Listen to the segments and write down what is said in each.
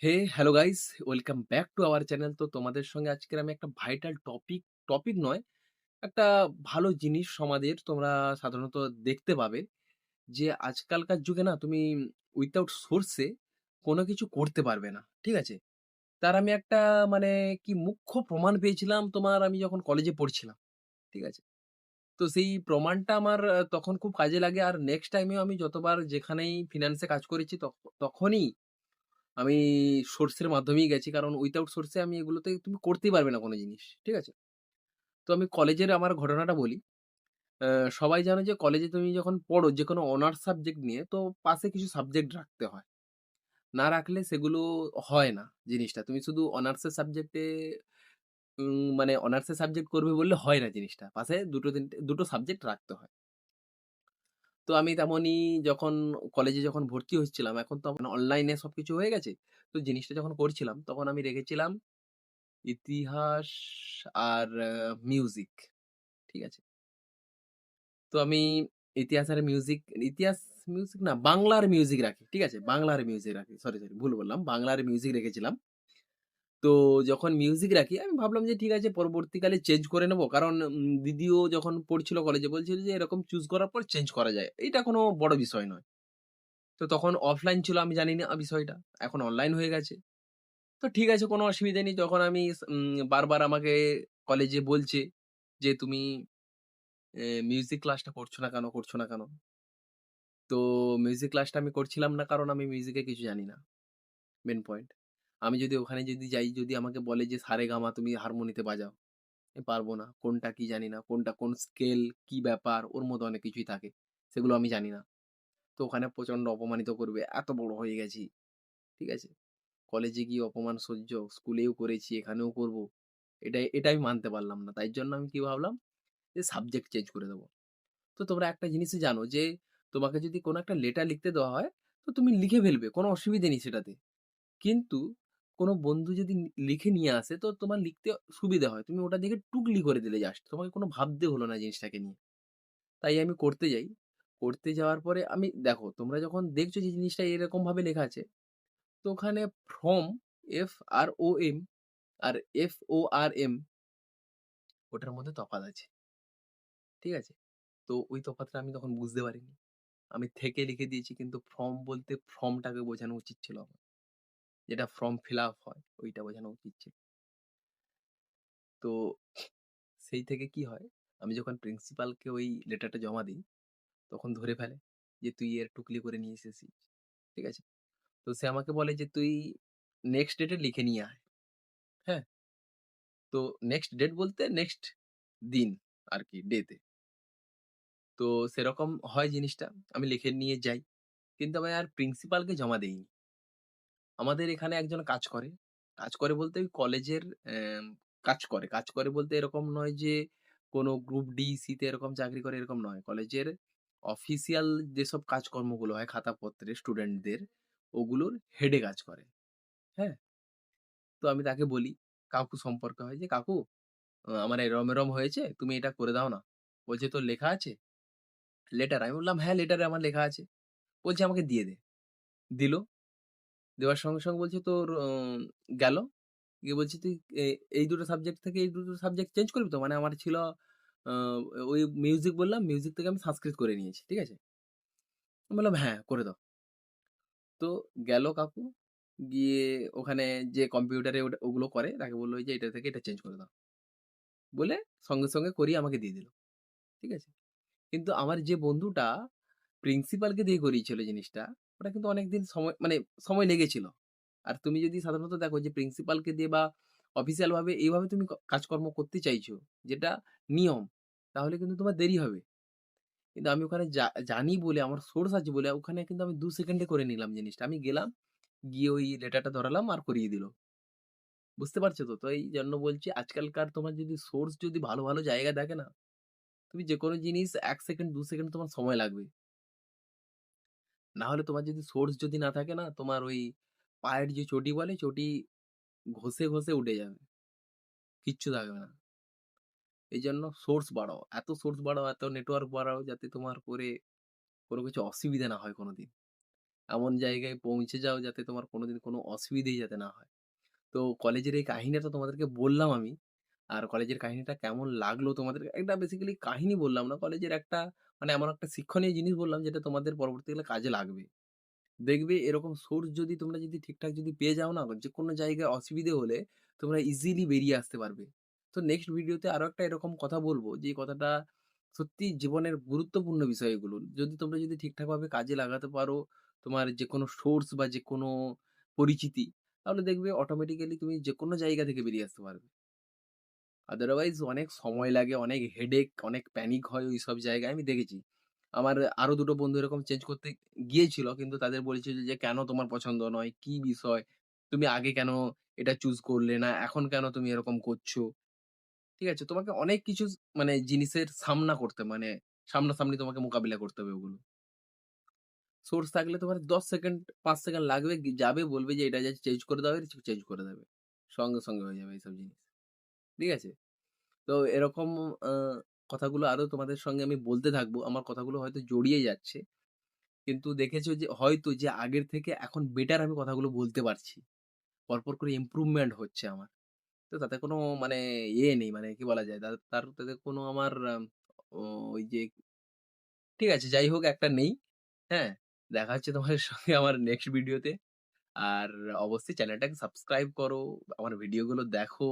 Hello guys, welcome back to our channel. তো তোমাদের সঙ্গে আজকের আমি একটা ভাইটাল টপিক নয়, একটা ভালো জিনিস সমাজের তোমরা সাধারণত দেখতে পাবে যে আজকালকার যুগে না তুমি উইথআউট সোর্সে কোনো কিছু করতে পারবে না। ঠিক আছে? তার আমি একটা মানে কি মুখ্য প্রমাণ পেয়েছিলাম তোমার আমি যখন কলেজে পড়ছিলাম। ঠিক আছে? তো সেই প্রমাণটা আমার তখন খুব কাজে লাগে। আর নেক্সট টাইমেও আমি যতবার যেখানেই ফিন্যান্সে কাজ করেছি তখনই আমি সোর্সের মাধ্যমেই গেছি। কারণ উইথআউট সোর্সে আমি এগুলোতে তুমি করতেই পারবে না কোন জিনিস। ঠিক আছে? তো আমি কলেজের আমার ঘটনাটা বলি। আ সবাই জানে যে কলেজে তুমি যখন পড়ো যেকোনো অনার্স সাবজেক্ট নিয়ে তো পাশে কিছু সাবজেক্ট রাখতে হয়। না রাখলে সেগুলো হয় না জিনিসটা। তুমি শুধু অনার্সের সাবজেক্টে মানে অনার্সের সাবজেক্ট করবে বললে হয় না জিনিসটা। পাশে ২ টো সাবজেক্ট রাখতে হয়। তো আমি তেমনই যখন কলেজে যখন ভর্তি হচ্ছিলাম এখন তো অনলাইনে সবকিছু হয়ে গেছে। তো জিনিসটা যখন করছিলাম তখন আমি রেখেছিলাম ইতিহাস আর মিউজিক। ঠিক আছে? তো আমি ইতিহাস আর ইতিহাস মিউজিক না বাংলার মিউজিক রাখি। ঠিক আছে? বাংলার মিউজিক রাখি। সরি ভুল বললাম। বাংলার মিউজিক রেখেছিলাম। তো যখন মিউজিক রাখি আমি ভাবলাম যে ঠিক আছে পরবর্তীকালে চেঞ্জ করে নেব। কারণ দিদিও যখন পড়ছিল কলেজে বলছিল যে এরকম চুজ করার পর চেঞ্জ করা যায়। এইটা কোনো বড় বিষয় নয়। তো তখন অফলাইন ছিল আমি জানি না বিষয়টা। এখন অনলাইন হয়ে গেছে। তো ঠিক আছে কোনো অসুবিধা নেই। তখন আমি বারবার আমাকে কলেজে বলছে যে, "তুমি মিউজিক ক্লাসটা করছো না কেন, করছো না কেন?" তো মিউজিক ক্লাসটা আমি করছিলাম না কারণ আমি মিউজিকে কিছু জানি না। Main point. আমি যদি ওখানে যদি যাই, যদি আমাকে বলে যে, "সারেগামা তুমি হারমোনিতে বাজাও।" আমি পারব না। কোনটা কি জানি না। কোনটা কোন স্কেল, কি ব্যাপার ওর মধ্যে অনেক কিছুই থাকে। সেগুলো আমি জানি না। তো ওখানে প্রচন্ড অপমানিত করবে। এত বড় হয়ে গেছি। ঠিক আছে? কলেজে গিয়ে অপমান সহ্য, স্কুলেও করেছি, এখানেও করব। এটা আমি মানতে পারলাম না। তাই জন্য আমি কি ভাবলাম যে সাবজেক্ট চেঞ্জ করে দেব। তো তোমরা একটা জিনিসই জানো যে তোমাকে যদি কোনো একটা লেটার লিখতে দেওয়া হয়, তো তুমি লিখে ফেলবে। কোনো অসুবিধে নেই সেটাতে। কিন্তু কোনো বন্ধু যদি লিখে নিয়ে আসে তো তোমার লিখতে সুবিধা হয়। তুমি ওটা দেখে টুকলি করে দিলে জাস্ট। তোমাকে কোনো ভাবতে হলো না জিনিসটাকে নিয়ে। তাই আমি করতে যাই। করতে যাওয়ার পরে আমি দেখো তোমরা যখন দেখছো যে জিনিসটা এরকমভাবে লেখা আছে, তো ওখানে ফ্রম FROM আর FORM ওটার মধ্যে তফাৎ আছে। ঠিক আছে? তো ওই তফাৎটা আমি তখন বুঝতে পারিনি। আমি থেকে লিখে দিয়েছি কিন্তু ফর্ম বলতে ফর্মটাকে বোঝানো উচিত ছিল আমার। যেটা ফর্ম ফিল আপ হয় ওইটা বোঝানো উচিত ছিল। তো সেই থেকে কি হয়, আমি যখন প্রিন্সিপালকে ওই লেটারটা জমা দিই, তখন ধরে ফেলে যে, "তুই এর টুকলি করে নিয়ে এসেছিস।" ঠিক আছে? তো সে আমাকে বলে যে, "তুই নেক্সট ডেটে লিখে নিয়ে আয়।" হ্যাঁ? তো নেক্সট ডেট বলতে নেক্সট দিন আরকি ডে তে। তো সেরকম হয় জিনিসটা। আমি লিখে নিয়ে যাই। কিন্তু আমি আর প্রিন্সিপালকে জমা দেইনি। আমাদের এখানে একজন কাজ করে। কাজ করে বলতে ওই কলেজের কাজ করে। কাজ করে বলতে এরকম নয় যে কোনো গ্রুপ ডি, সি তে এরকম চাকরি করে এরকম নয়। কলেজের অফিসিয়াল যেসব কাজকর্মগুলো হয় খাতাপত্রে স্টুডেন্টদের ওগুলোর হেডে কাজ করে। হ্যাঁ? তো আমি তাকে বলি, কাকু সম্পর্ক হয় যে, "কাকু আমার এরম হয়েছে। তুমি এটা করে দাও না।" বলছে, "তোর লেখা আছে?" লেটার। আমি বললাম, "হ্যাঁ, লেটারে আমার লেখা আছে।" বলছে, "আমাকে দিয়ে দে।" দিল। দেওয়ার সঙ্গে বলছে, "তোর গেল।" গিয়ে বলছি, "তুই এ এই ২ টো সাবজেক্ট থেকে এই ২ টো সাবজেক্ট চেঞ্জ করবি তো?" মানে আমার ছিল আ ওই মিউজিক বললাম, মিউজিক থেকে আমি সংস্কৃত করে নিয়েছি। ঠিক আছে? আমি বললাম, "হ্যাঁ, করে দাও।" তো গেল কাকু, গিয়ে ওখানে যে কম্পিউটারে ওগুলো করে তাকে বলল যে, "এটা থেকে এটা চেঞ্জ করে দাও।" বলে সঙ্গে করিয়ে আমাকে দিয়ে দিল। ঠিক আছে? কিন্তু আমার যে বন্ধুটা প্রিন্সিপালকে দিয়ে করিয়েছিল জিনিসটা, ওটা কিন্তু অনেকদিন সময় লেগেছিল। আর তুমি যদি সাধারণত দেখো যে প্রিন্সিপালকে দিয়ে বা অফিসিয়াল ভাবে এইভাবে তুমি কাজকর্ম করতে চাইছো, যেটা নিয়ম, তাহলে কিন্তু তোমার দেরি হবে। কিন্তু আমি ওখানে জানি বলে আমার সোর্স আছে বলে ওখানে কিন্তু আমি ২ সেকেন্ডে করে নিলাম জিনিসটা। আমি গেলাম, গিয়ে ওই লেটারটা ধরালাম আর করিয়ে দিল। বুঝতে পারছো তো? তো এইজন্য বলছি আজকালকার তোমার যদি সোর্স যদি ভালো জায়গায় থাকে না, তুমি যেকোনো জিনিস ১ সেকেন্ড ২ সেকেন্ড তোমার সময় লাগবে। না হলে তোমার যদি সোর্স যদি না থাকে না, তোমার ওই পায়ের যে চটি বলে, চটি ঘষে উঠে যাবে। কিচ্ছু থাকবে না। এইজন্য সোর্স বাড়াও। এত সোর্স বাড়াও, এত নেটওয়ার্ক বাড়াও যাতে তোমার করে কোনো কিছু অসুবিধা না হয় কোনোদিন। এমন জায়গায় পৌঁছে যাও যাতে তোমার কোনোদিন কোনো অসুবিধেই যাতে না হয়। তো কলেজের এই কাহিনীটা তোমাদেরকে বললাম আমি। আর কলেজের কাহিনীটা কেমন লাগলো তোমাদের একটা বেসিক্যালি কাহিনী বললাম না। কলেজের একটা মানে এমন একটা শিক্ষণীয় জিনিস বললাম যেটা তোমাদের পরবর্তীকালে কাজে লাগবে। দেখবে এরকম সোর্স যদি তোমরা যদি ঠিকঠাক যদি পেয়ে যাও না, যেকোনো জায়গায় অসুবিধে হলে তোমরা ইজিলি বেরিয়ে আসতে পারবে। তো নেক্সট ভিডিওতে আরো একটা এরকম কথা বলবো যে কথাটা সত্যিই জীবনের গুরুত্বপূর্ণ বিষয় এগুলো। যদি তোমরা যদি ঠিকঠাকভাবে কাজে লাগাতে পারো, তোমার যেকোনো সোর্স বা যেকোনো পরিচিতি, তাহলে দেখবে অটোমেটিক্যালি তুমি যেকোনো জায়গা থেকে বেরিয়ে আসতে পারবে। আদারওয়াইজ অনেক সময় লাগে, অনেক হেডেক, অনেক প্যানিক হয় ওইসব জায়গায় আমি দেখেছি। আমার আরো ২ টো বন্ধু এরকম চেঞ্জ করতে গিয়েছিল। কিন্তু তাদের বলেছিল যে, "কেন তোমার পছন্দ নয়? কি বিষয়? তুমি আগে কেন এটা চুজ করলে না? এখন কেন তুমি এরকম করছো?" ঠিক আছে? তোমাকে অনেক কিছু মানে জিনিসের সামনা করতে মানে সামনাসামনি তোমাকে মোকাবিলা করতে হবে ওগুলো। সোর্স থাকলে তোমার ১০ সেকেন্ড ৫ সেকেন্ড লাগবে যাবে বলবে যে, "এটা জাস্ট চেঞ্জ করে দাও" চেঞ্জ করে দেবে। সঙ্গে, সঙ্গে হয়ে যাবে এইসব জিনিস। ঠিক আছে? তো এরকম আ কথাগুলো আরো তোমাদের সঙ্গে আমি বলতে থাকবো। আমার কথাগুলো হয়তো জড়িয়ে যাচ্ছে। কিন্তু দেখেছো যে হয়তো যে আগের থেকে এখন বেটার আমি কথাগুলো বলতে পারছি। পরপর করে ইমপ্রুভমেন্ট হচ্ছে আমার। তো তাতে কোনো মানে নেই মানে কি বলা যায়? তাতে কোনো আমার ও ওই যে ঠিক আছে যাই হোক একটা নেই। হ্যাঁ? দেখা হচ্ছে তোমাদের সঙ্গে আমার নেক্সট ভিডিওতে। আর অবশ্যই চ্যানেলটাকে সাবস্ক্রাইব করো। আমার ভিডিওগুলো দেখো।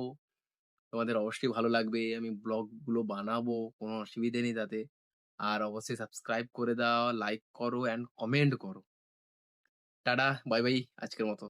তোমাদের অবশ্যই ভালো লাগবে। আমি ব্লগগুলো বানাবো। কোনো অসুবিধে নেই তাতে। আর অবশ্যই সাবস্ক্রাইব করে দাও, লাইক করো অ্যান্ড কমেন্ট করো। টাটা, বাই বাই আজকের মতো।